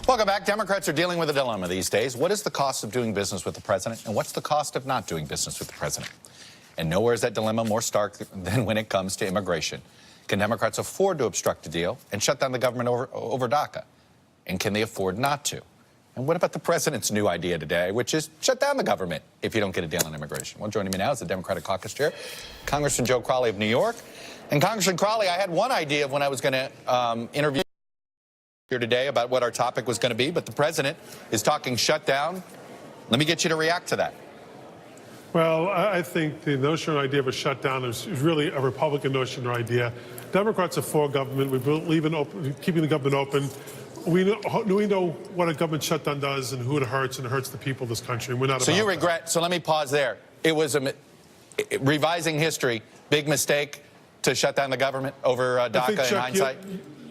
Welcome back. Democrats are dealing with a dilemma these days. What is the cost of doing business with the president, and what's the cost of not doing business with the president? And nowhere is that dilemma more stark than when it comes to immigration. Can Democrats afford to obstruct a deal and shut down the government over DACA? And can they afford not to? And what about the president's new idea today, which is shut down the government if you don't get a deal on immigration? Well, joining me now is the Democratic Caucus Chair, Congressman Joe Crowley of New York. And Congressman Crowley, I had one idea of when I was going to interview here today about what our topic was going to be, but the president is talking shutdown. Let me get you to react to that. Well, I think the notion or idea of a shutdown is really a Republican notion or idea. Democrats are for government. We believe in keeping the government open. We know what a government shutdown does and who it hurts, and it hurts the people of this country. And we're not. So about you regret? that. So let me pause there. It was revising history. Big mistake to shut down the government over DACA in hindsight.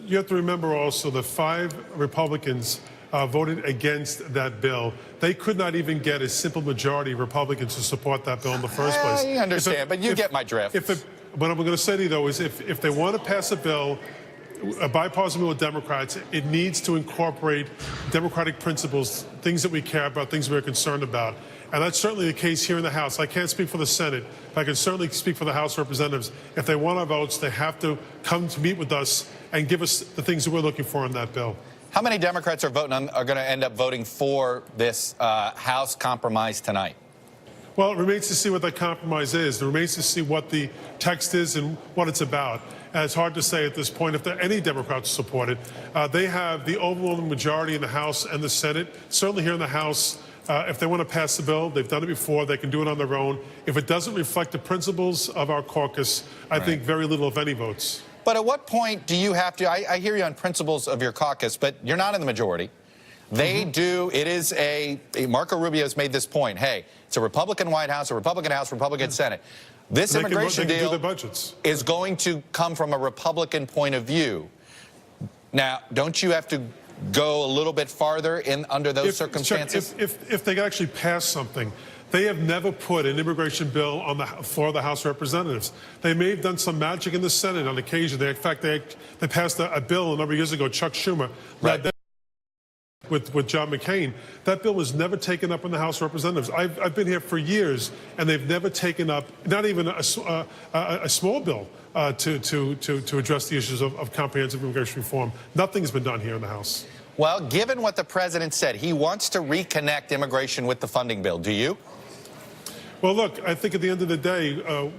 You have to remember also the 5 Republicans voted against that bill. They could not even get a simple majority of Republicans to support that bill in the first place. I understand, but you get my drift. What I'm going to say to you, though, is if they want to pass a bill, a bipartisan bill with Democrats, it needs to incorporate democratic principles, things that we care about, things we're concerned about. And that's certainly the case here in the House. I can't speak for the Senate, but I can certainly speak for the House of Representatives. If they want our votes, they have to come to meet with us and give us the things that we're looking for in that bill. How many Democrats are going to end up voting for this House compromise tonight? Well, it remains to see what that compromise is. It remains to see what the text is and what it's about. And it's hard to say at this point if there are any Democrats who support it. They have the overwhelming majority in the House and the Senate. Certainly here in the House, if they want to pass the bill, they've done it before, they can do it on their own. If it doesn't reflect the principles of our caucus, I think very little, if any, votes. But at what point do you have to, I hear you on principles of your caucus, but you're not in the majority. They do, it is Marco Rubio's made this point, hey, it's a Republican White House, a Republican House, Republican Senate. This immigration deal is going to come from a Republican point of view. Now, don't you have to go a little bit farther under those circumstances? If they could actually pass something, they have never put an immigration bill on the floor of the House of Representatives. They may have done some magic in the Senate on occasion. In fact, they passed a bill a number of years ago. Chuck Schumer led that with John McCain. That bill was never taken up in the House of Representatives. I've been here for years, and they've never taken up, not even a small bill to address the issues of comprehensive immigration reform. Nothing's been done here in the House. Well, given what the president said, he wants to reconnect immigration with the funding bill. Do you? Well, look, I think at the end of the day,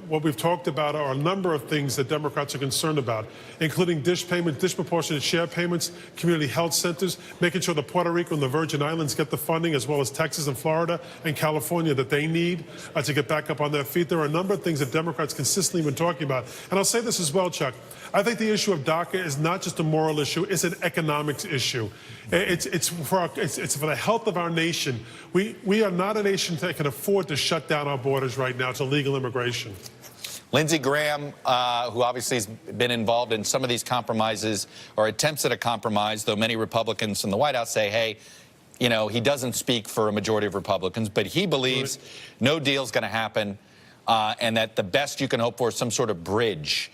what we've talked about are a number of things that Democrats are concerned about, including dish payments, disproportionate share payments, community health centers, making sure that Puerto Rico and the Virgin Islands get the funding, as well as Texas and Florida and California, that they need to get back up on their feet. There are a number of things that Democrats consistently have been talking about. And I'll say this as well, Chuck. I think the issue of DACA is not just a moral issue, it's an economics issue. It's for the health of our nation. We are not a nation that can afford to shut down our borders right now to legal immigration. Lindsey Graham, who obviously has been involved in some of these compromises or attempts at a compromise, though many Republicans in the White House say, hey, you know, he doesn't speak for a majority of Republicans, but he believes no deal's going to happen and that the best you can hope for is some sort of bridge,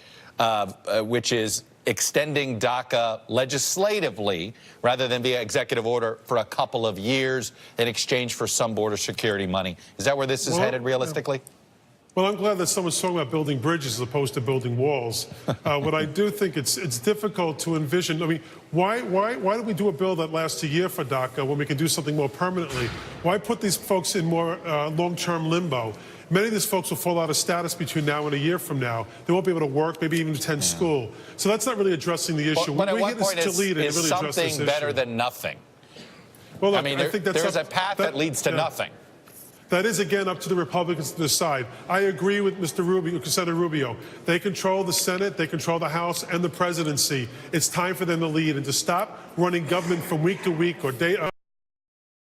which is extending DACA legislatively rather than via executive order for a couple of years in exchange for some border security money. Is that where this is headed realistically? Well, I'm glad that someone's talking about building bridges as opposed to building walls. What I do think it's difficult to envision. I mean, why do we do a bill that lasts a year for DACA when we can do something more permanently? Why put these folks in more long-term limbo? Many of these folks will fall out of status between now and a year from now. They won't be able to work, maybe even attend school. So that's not really addressing the issue. But at what point is something better than nothing? Well, look, I mean, there's a path that leads to nothing. That is, again, up to the Republicans to decide. I agree with Mr. Rubio, Senator Rubio. They control the Senate, they control the House and the presidency. It's time for them to lead and to stop running government from week to week or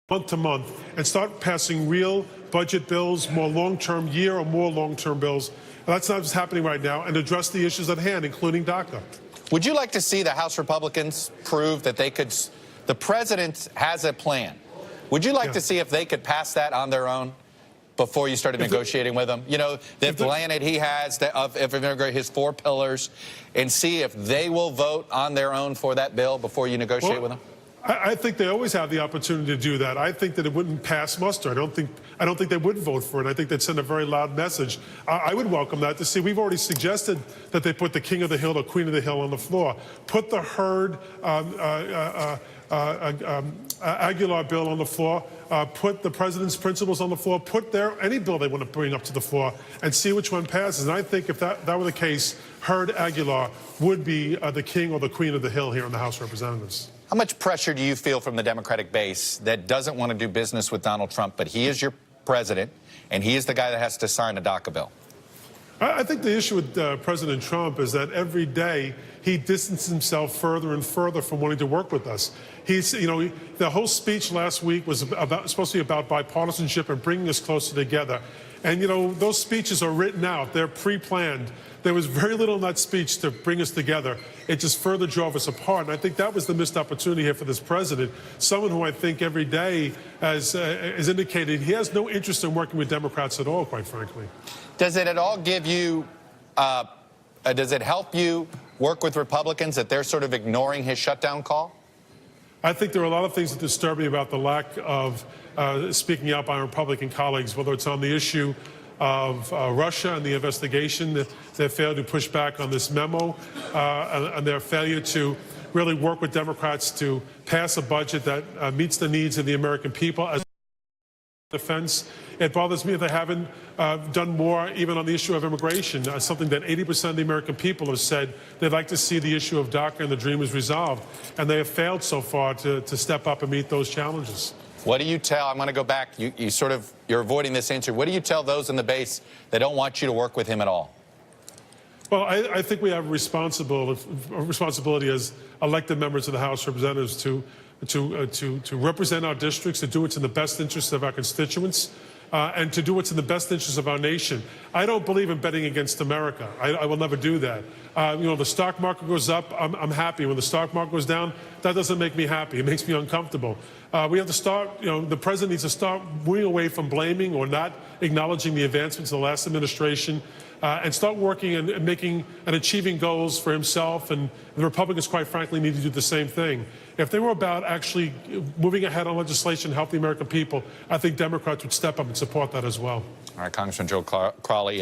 month to month and start passing real budget bills, more long-term, year or more long-term bills. And that's not what's happening right now, and address the issues at hand, including DACA. Would you like to see the House Republicans prove that they could, the president has a plan? Would you like to see if they could pass that on their own before you started negotiating with them? You know, the plan that he has of his 4 pillars, and see if they will vote on their own for that bill before you negotiate with them? I think they always have the opportunity to do that. I think that it wouldn't pass muster. I don't think they would vote for it. I think they'd send a very loud message. I would welcome that to see. We've already suggested that they put the king of the hill or queen of the hill on the floor. Put the Hurd Aguilar bill on the floor. Put the president's principles on the floor. Put any bill they want to bring up to the floor and see which one passes. And I think if that were the case, Hurd Aguilar would be the king or the queen of the hill here in the House of Representatives. How much pressure do you feel from the Democratic base that doesn't want to do business with Donald Trump, but he is your president, and he is the guy that has to sign a DACA bill? I think the issue with President Trump is that every day he distances himself further and further from wanting to work with us. The whole speech last week was supposed to be about bipartisanship and bringing us closer together. And, those speeches are written out. They're pre-planned. There was very little in that speech to bring us together. It just further drove us apart. And I think that was the missed opportunity here for this president, someone who I think every day has indicated he has no interest in working with Democrats at all, quite frankly. Does it at all give you, does it help you work with Republicans that they're sort of ignoring his shutdown call? I think there are a lot of things that disturb me about the lack of speaking out by Republican colleagues, whether it's on the issue of Russia and the investigation, their failure to push back on this memo, and their failure to really work with Democrats to pass a budget that meets the needs of the American people as defense. It bothers me that they haven't done more even on the issue of immigration, something that 80% of the American people have said they'd like to see the issue of DACA and the Dreamers resolved, and they have failed so far to step up and meet those challenges. What do you tell, I'm going to go back, you're avoiding this answer. What do you tell those in the base that don't want you to work with him at all? Well, I think we have a responsibility as elected members of the House of Representatives to represent our districts, to do what's in the best interest of our constituents, and to do what's in the best interest of our nation. I don't believe in betting against America. I will never do that. The stock market goes up, I'm happy. When the stock market goes down, that doesn't make me happy. It makes me uncomfortable. We have to start, the president needs to start moving away from blaming or not acknowledging the advancements of the last administration, and start working and making and achieving goals for himself. And the Republicans, quite frankly, need to do the same thing. If they were about actually moving ahead on legislation to help the American people, I think Democrats would step up and support that as well. All right, Congressman Joe Crowley,